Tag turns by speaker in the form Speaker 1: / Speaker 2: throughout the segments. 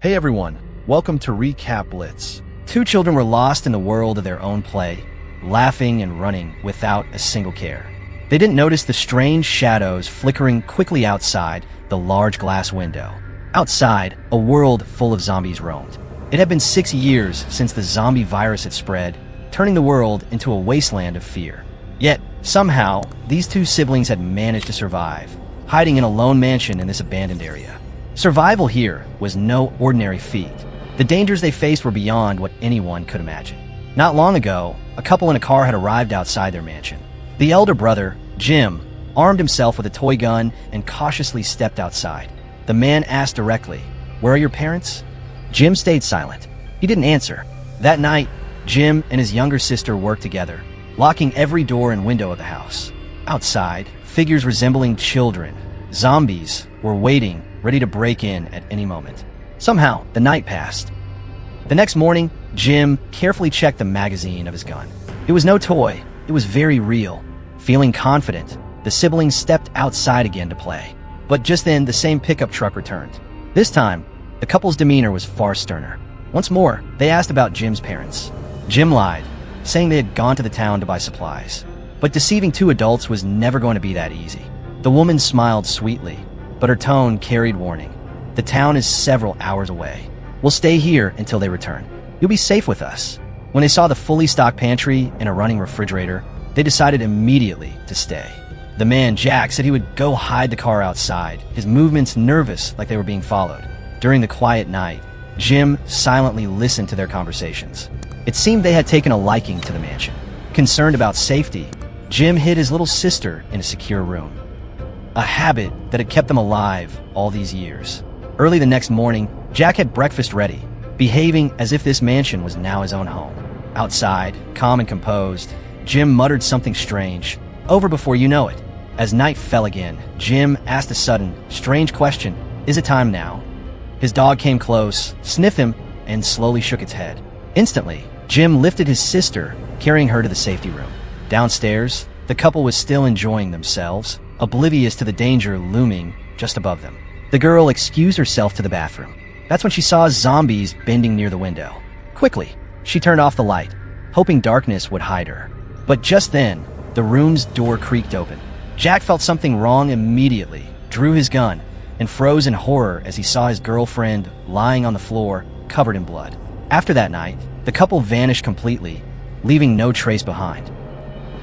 Speaker 1: Hey everyone, welcome to Recapps. Two children were lost in the world of their own play, laughing and running without a single care. They didn't notice the strange shadows flickering quickly outside the large glass window. Outside, a world full of zombies roamed. It had been 6 years since the zombie virus had spread, turning the world into a wasteland of fear. Yet, somehow, these two siblings had managed to survive, hiding in a lone mansion in this abandoned area. Survival here was no ordinary feat. The dangers they faced were beyond what anyone could imagine. Not long ago, a couple in a car had arrived outside their mansion. The elder brother, Jim, armed himself with a toy gun and cautiously stepped outside. The man asked directly, "Where are your parents?" Jim stayed silent. He didn't answer. That night, Jim and his younger sister worked together, locking every door and window of the house. Outside, figures resembling children, zombies, were waiting, ready to break in at any moment. Somehow, the night passed. The next morning, Jim carefully checked the magazine of his gun. It was no toy. It was very real. Feeling confident, the siblings stepped outside again to play. But just then, the same pickup truck returned. This time, the couple's demeanor was far sterner. Once more, they asked about Jim's parents. Jim lied, saying they had gone to the town to buy supplies. But deceiving two adults was never going to be that easy. The woman smiled sweetly, but her tone carried warning. "The town is several hours away. We'll stay here until they return. You'll be safe with us." When they saw the fully stocked pantry and a running refrigerator, they decided immediately to stay. The man, Jack, said he would go hide the car outside, his movements nervous like they were being followed. During the quiet night, Jim silently listened to their conversations. It seemed they had taken a liking to the mansion. Concerned about safety, Jim hid his little sister in a secure room. A habit that had kept them alive all these years. Early the next morning, Jack had breakfast ready, behaving as if this mansion was now his own home. Outside, calm and composed, Jim muttered something strange. Over before you know it. As night fell again, Jim asked a sudden, strange question, "Is it time now?" His dog came close, sniffed him, and slowly shook its head. Instantly, Jim lifted his sister, carrying her to the safety room. Downstairs, the couple was still enjoying themselves, oblivious to the danger looming just above them. The girl excused herself to the bathroom. That's when she saw zombies bending near the window. Quickly, she turned off the light, hoping darkness would hide her. But just then, the room's door creaked open. Jack felt something wrong immediately, drew his gun, and froze in horror as he saw his girlfriend lying on the floor, covered in blood. After that night, the couple vanished completely, leaving no trace behind.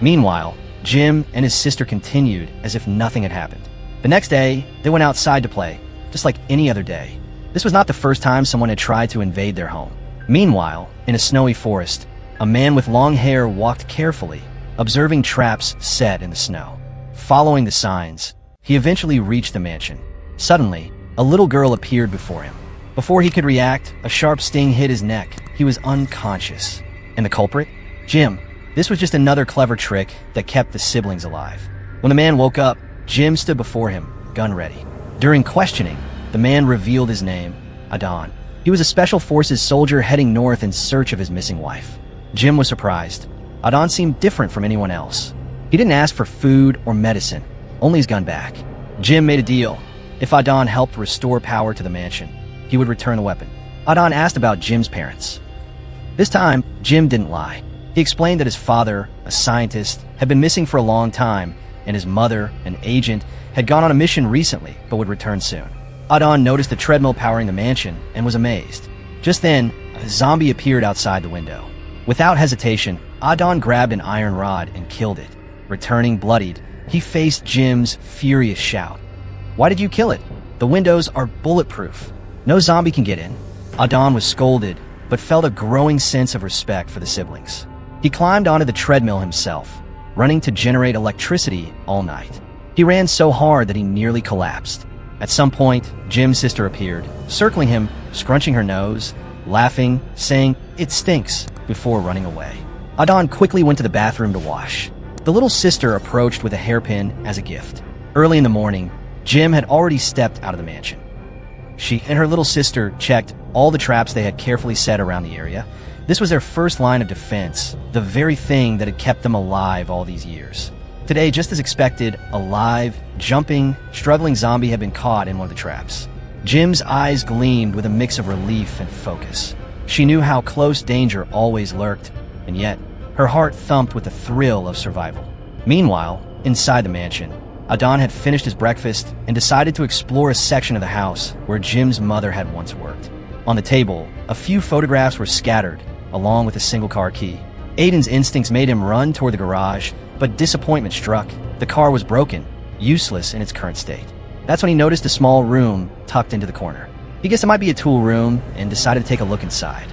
Speaker 1: Meanwhile, Jim and his sister continued as if nothing had happened. The next day, they went outside to play, just like any other day. This was not the first time someone had tried to invade their home. Meanwhile, in a snowy forest, a man with long hair walked carefully, observing traps set in the snow. Following the signs, he eventually reached the mansion. Suddenly, a little girl appeared before him. Before he could react, a sharp sting hit his neck. He was unconscious. And the culprit? Jim. This was just another clever trick that kept the siblings alive. When the man woke up, Jim stood before him, gun ready. During questioning, the man revealed his name, Adon. He was a special forces soldier heading north in search of his missing wife. Jim was surprised. Adon seemed different from anyone else. He didn't ask for food or medicine, only his gun back. Jim made a deal. If Adon helped restore power to the mansion, he would return the weapon. Adon asked about Jim's parents. This time, Jim didn't lie. He explained that his father, a scientist, had been missing for a long time, and his mother, an agent, had gone on a mission recently but would return soon. Adon noticed the treadmill powering the mansion and was amazed. Just then, a zombie appeared outside the window. Without hesitation, Adon grabbed an iron rod and killed it. Returning bloodied, he faced Jim's furious shout. "Why did you kill it? The windows are bulletproof. No zombie can get in." Adon was scolded, but felt a growing sense of respect for the siblings. He climbed onto the treadmill himself, running to generate electricity all night. He ran so hard that he nearly collapsed. At some point, Jim's sister appeared, circling him, scrunching her nose, laughing, saying, "It stinks," before running away. Adon quickly went to the bathroom to wash. The little sister approached with a hairpin as a gift. Early in the morning, Jim had already stepped out of the mansion. She and her little sister checked all the traps they had carefully set around the area. This was their first line of defense, the very thing that had kept them alive all these years. Today, just as expected, a live, jumping, struggling zombie had been caught in one of the traps. Jim's eyes gleamed with a mix of relief and focus. She knew how close danger always lurked, and yet her heart thumped with the thrill of survival. Meanwhile, inside the mansion, Adon had finished his breakfast and decided to explore a section of the house where Jim's mother had once worked. On the table, a few photographs were scattered, along with a single car key. Aiden's instincts made him run toward the garage, but disappointment struck. The car was broken, useless in its current state. That's when he noticed a small room tucked into the corner. He guessed it might be a tool room and decided to take a look inside.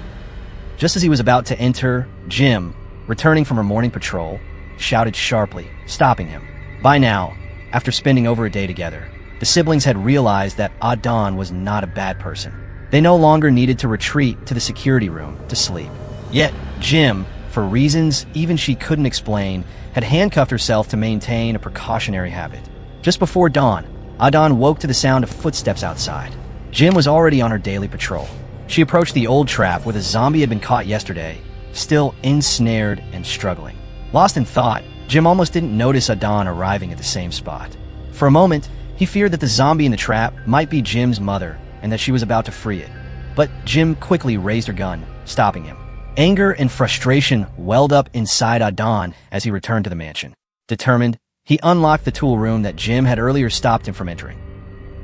Speaker 1: Just as he was about to enter, Jim, returning from her morning patrol, shouted sharply, stopping him. By now, after spending over a day together, the siblings had realized that Adon was not a bad person. They no longer needed to retreat to the security room to sleep. Yet, Jim, for reasons even she couldn't explain, had handcuffed herself to maintain a precautionary habit. Just before dawn, Adon woke to the sound of footsteps outside. Jim was already on her daily patrol. She approached the old trap where the zombie had been caught yesterday, still ensnared and struggling. Lost in thought, Jim almost didn't notice Adon arriving at the same spot. For a moment, he feared that the zombie in the trap might be Jim's mother and that she was about to free it. But Jim quickly raised her gun, stopping him. Anger and frustration welled up inside Adon as he returned to the mansion. Determined, he unlocked the tool room that Jim had earlier stopped him from entering.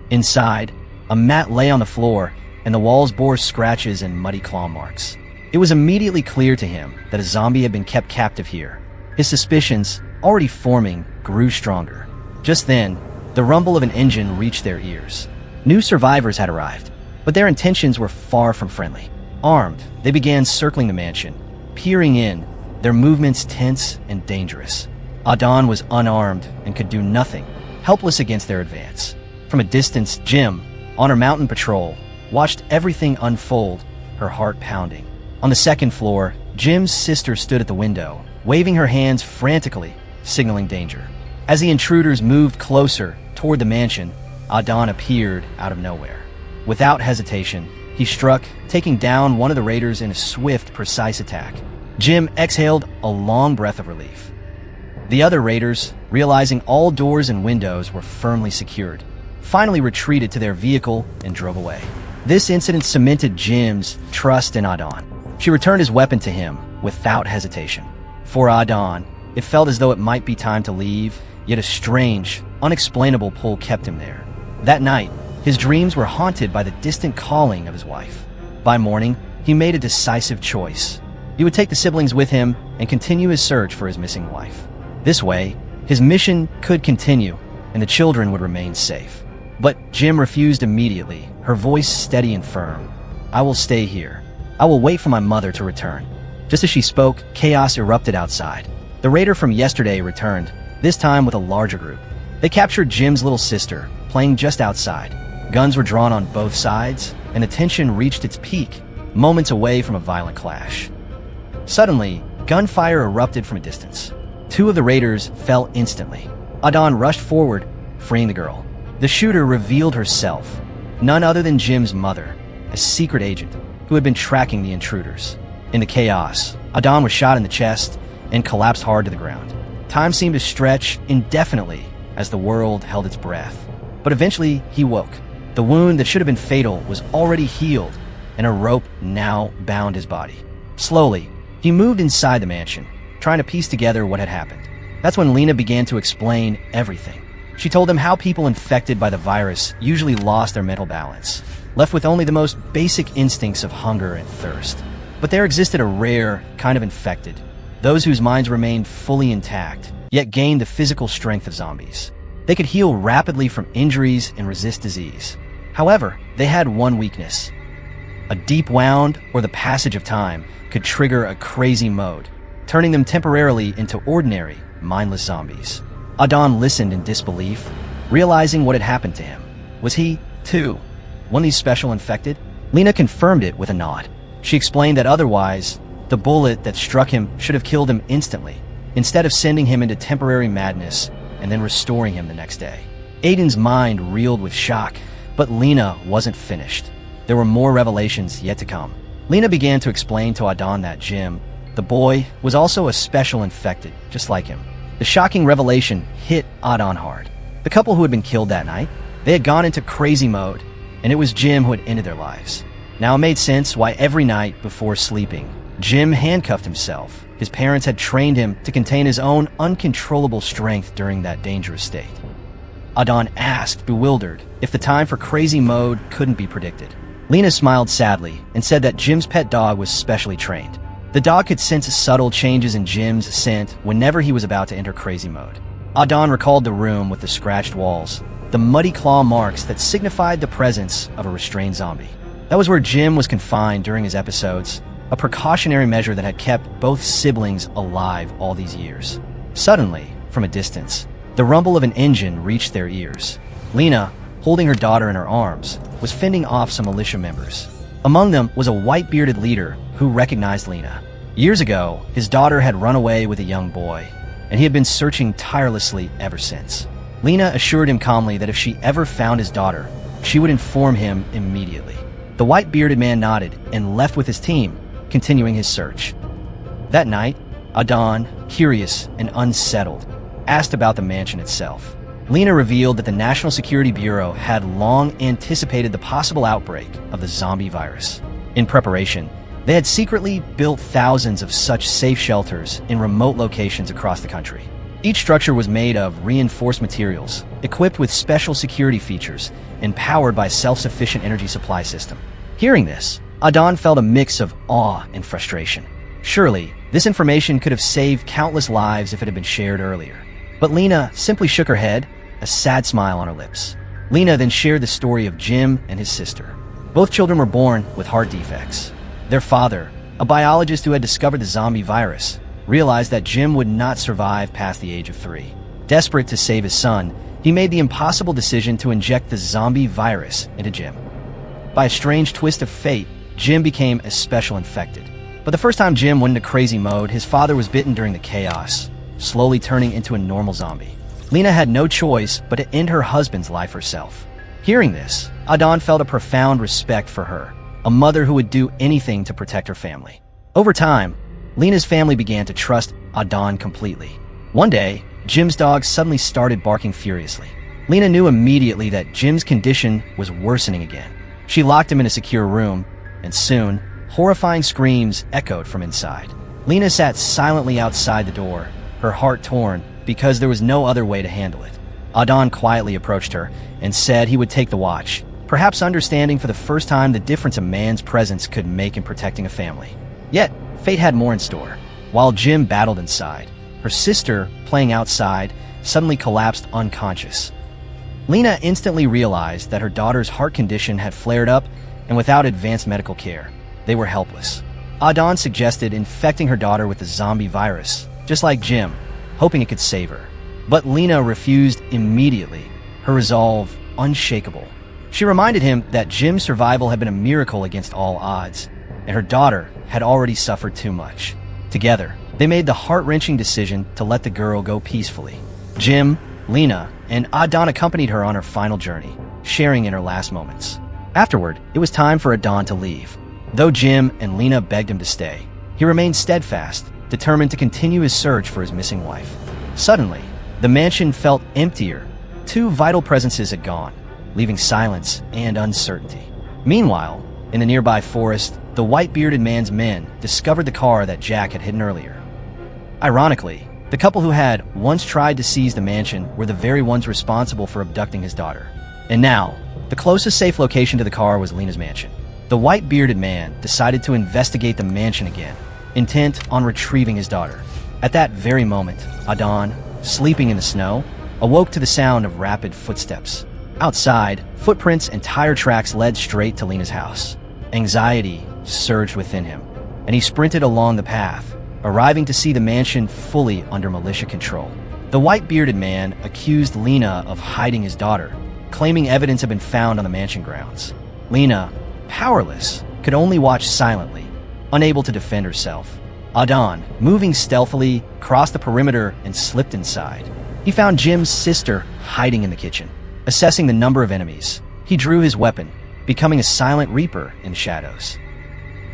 Speaker 1: Inside, a mat lay on the floor, and the walls bore scratches and muddy claw marks. It was immediately clear to him that a zombie had been kept captive here. His suspicions, already forming, grew stronger. Just then, the rumble of an engine reached their ears. New survivors had arrived, but their intentions were far from friendly. Armed, they began circling the mansion, peering in, their movements tense and dangerous. Adon was unarmed and could do nothing, helpless against their advance. From a distance, Jim, on her mountain patrol, watched everything unfold, her heart pounding. On the second floor, Jim's sister stood at the window, waving her hands frantically, signaling danger. As the intruders moved closer toward the mansion, Adon appeared out of nowhere. Without hesitation, he struck, taking down one of the raiders in a swift, precise attack. Jim exhaled a long breath of relief. The other raiders, realizing all doors and windows were firmly secured, finally retreated to their vehicle and drove away. This incident cemented Jim's trust in Adon. She returned his weapon to him without hesitation. For Adon, it felt as though it might be time to leave, yet a strange, unexplainable pull kept him there. That night, his dreams were haunted by the distant calling of his wife. By morning, he made a decisive choice. He would take the siblings with him and continue his search for his missing wife. This way, his mission could continue, and the children would remain safe. But Jim refused immediately, her voice steady and firm. "I will stay here. I will wait for my mother to return." Just as she spoke, chaos erupted outside. The raider from yesterday returned, this time with a larger group. They captured Jim's little sister, playing just outside. Guns were drawn on both sides, and the tension reached its peak, moments away from a violent clash. Suddenly, gunfire erupted from a distance. Two of the raiders fell instantly. Adon rushed forward, freeing the girl. The shooter revealed herself, none other than Jim's mother, a secret agent who had been tracking the intruders. In the chaos, Adon was shot in the chest and collapsed hard to the ground. Time seemed to stretch indefinitely as the world held its breath. But eventually, he woke. The wound that should have been fatal was already healed, and a rope now bound his body. Slowly, he moved inside the mansion, trying to piece together what had happened. That's when Lena began to explain everything. She told them how people infected by the virus usually lost their mental balance, left with only the most basic instincts of hunger and thirst. But there existed a rare kind of infected, those whose minds remained fully intact, yet gained the physical strength of zombies. They could heal rapidly from injuries and resist disease. However, they had one weakness. A deep wound or the passage of time could trigger a crazy mode, turning them temporarily into ordinary, mindless zombies. Adon listened in disbelief, realizing what had happened to him. Was he, too, one of these special infected? Lena confirmed it with a nod. She explained that otherwise, the bullet that struck him should have killed him instantly, instead of sending him into temporary madness and then restoring him the next day. Aiden's mind reeled with shock, but Lena wasn't finished. There were more revelations yet to come. Lena began to explain to Adon that Jim, the boy, was also a special infected, just like him. The shocking revelation hit Adon hard. The couple who had been killed that night, they had gone into crazy mode, and it was Jim who had ended their lives. Now it made sense why every night before sleeping, Jim handcuffed himself. His parents had trained him to contain his own uncontrollable strength during that dangerous state. Adon asked, bewildered, if the time for crazy mode couldn't be predicted. Lena smiled sadly and said that Jim's pet dog was specially trained. The dog could sense subtle changes in Jim's scent whenever he was about to enter crazy mode. Adon recalled the room with the scratched walls, the muddy claw marks that signified the presence of a restrained zombie. That was where Jim was confined during his episodes, a precautionary measure that had kept both siblings alive all these years. Suddenly, from a distance, the rumble of an engine reached their ears. Lena, holding her daughter in her arms, was fending off some militia members. Among them was a white-bearded leader who recognized Lena. Years ago, his daughter had run away with a young boy, and he had been searching tirelessly ever since. Lena assured him calmly that if she ever found his daughter, she would inform him immediately. The white-bearded man nodded and left with his team, continuing his search. That night, Adon, curious and unsettled, asked about the mansion itself. Lena revealed that the National Security Bureau had long anticipated the possible outbreak of the zombie virus. In preparation, they had secretly built thousands of such safe shelters in remote locations across the country. Each structure was made of reinforced materials, equipped with special security features, and powered by a self-sufficient energy supply system. Hearing this, Adon felt a mix of awe and frustration. Surely, this information could have saved countless lives if it had been shared earlier. But Lena simply shook her head, a sad smile on her lips. Lena then shared the story of Jim and his sister. Both children were born with heart defects. Their father, a biologist who had discovered the zombie virus, realized that Jim would not survive past the age of 3. Desperate to save his son, he made the impossible decision to inject the zombie virus into Jim. By a strange twist of fate, Jim became especially infected. But the first time Jim went into crazy mode, his father was bitten during the chaos, slowly turning into a normal zombie. Lena had no choice but to end her husband's life herself. Hearing this, Adon felt a profound respect for her, a mother who would do anything to protect her family. Over time, Lena's family began to trust Adon completely. One day, Jim's dog suddenly started barking furiously. Lena knew immediately that Jim's condition was worsening again. She locked him in a secure room, and soon, horrifying screams echoed from inside. Lena sat silently outside the door, her heart torn because there was no other way to handle it. Adon quietly approached her and said he would take the watch, perhaps understanding for the first time the difference a man's presence could make in protecting a family. Yet, fate had more in store. While Jim battled inside, her sister, playing outside, suddenly collapsed unconscious. Lena instantly realized that her daughter's heart condition had flared up, and without advanced medical care, they were helpless. Adon suggested infecting her daughter with the zombie virus, just like Jim, hoping it could save her. But Lena refused immediately, her resolve unshakable. She reminded him that Jim's survival had been a miracle against all odds, and her daughter had already suffered too much. Together, they made the heart-wrenching decision to let the girl go peacefully. Jim, Lena, and Adon accompanied her on her final journey, sharing in her last moments. Afterward, it was time for Adon to leave. Though Jim and Lena begged him to stay, he remained steadfast, determined to continue his search for his missing wife. Suddenly, the mansion felt emptier. 2 vital presences had gone, leaving silence and uncertainty. Meanwhile, in the nearby forest, the white-bearded man's men discovered the car that Jack had hidden earlier. Ironically, the couple who had once tried to seize the mansion were the very ones responsible for abducting his daughter. And now, the closest safe location to the car was Lena's mansion. The white-bearded man decided to investigate the mansion again, intent on retrieving his daughter. At that very moment, Adon, sleeping in the snow, awoke to the sound of rapid footsteps. Outside, footprints and tire tracks led straight to Lena's house. Anxiety surged within him, and he sprinted along the path, arriving to see the mansion fully under militia control. The white-bearded man accused Lena of hiding his daughter, claiming evidence had been found on the mansion grounds. Lena, powerless, could only watch silently, unable to defend herself. Adon, moving stealthily, crossed the perimeter and slipped inside. He found Jim's sister hiding in the kitchen. Assessing the number of enemies, he drew his weapon, becoming a silent reaper in the shadows.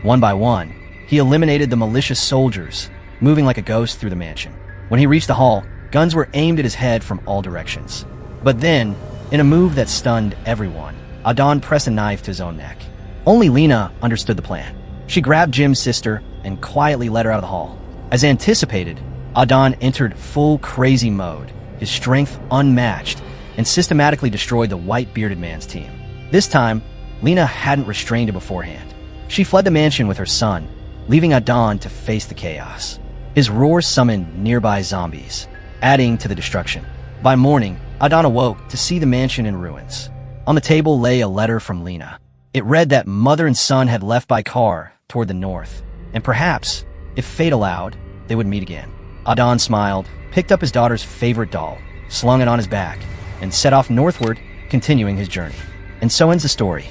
Speaker 1: One by one, he eliminated the malicious soldiers, moving like a ghost through the mansion. When he reached the hall, guns were aimed at his head from all directions. But then, in a move that stunned everyone, Adon pressed a knife to his own neck. Only Lena understood the plan. She grabbed Jim's sister and quietly led her out of the hall. As anticipated, Adon entered full crazy mode, his strength unmatched, and systematically destroyed the white-bearded man's team. This time, Lena hadn't restrained him beforehand. She fled the mansion with her son, leaving Adon to face the chaos. His roar summoned nearby zombies, adding to the destruction. By morning, Adon awoke to see the mansion in ruins. On the table lay a letter from Lena. It read that mother and son had left by car toward the north, and perhaps, if fate allowed, they would meet again. Adon smiled, picked up his daughter's favorite doll, slung it on his back, and set off northward, continuing his journey. And so ends the story.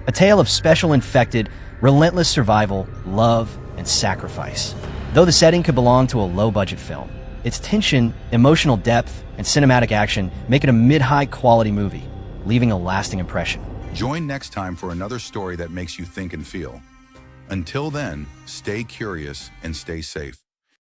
Speaker 1: A tale of special infected, relentless survival, love, and sacrifice. Though the setting could belong to a low-budget film, its tension, emotional depth, and cinematic action make it a mid-high quality movie, leaving a lasting impression.
Speaker 2: Join next time for another story that makes you think and feel. Until then, stay curious and stay safe.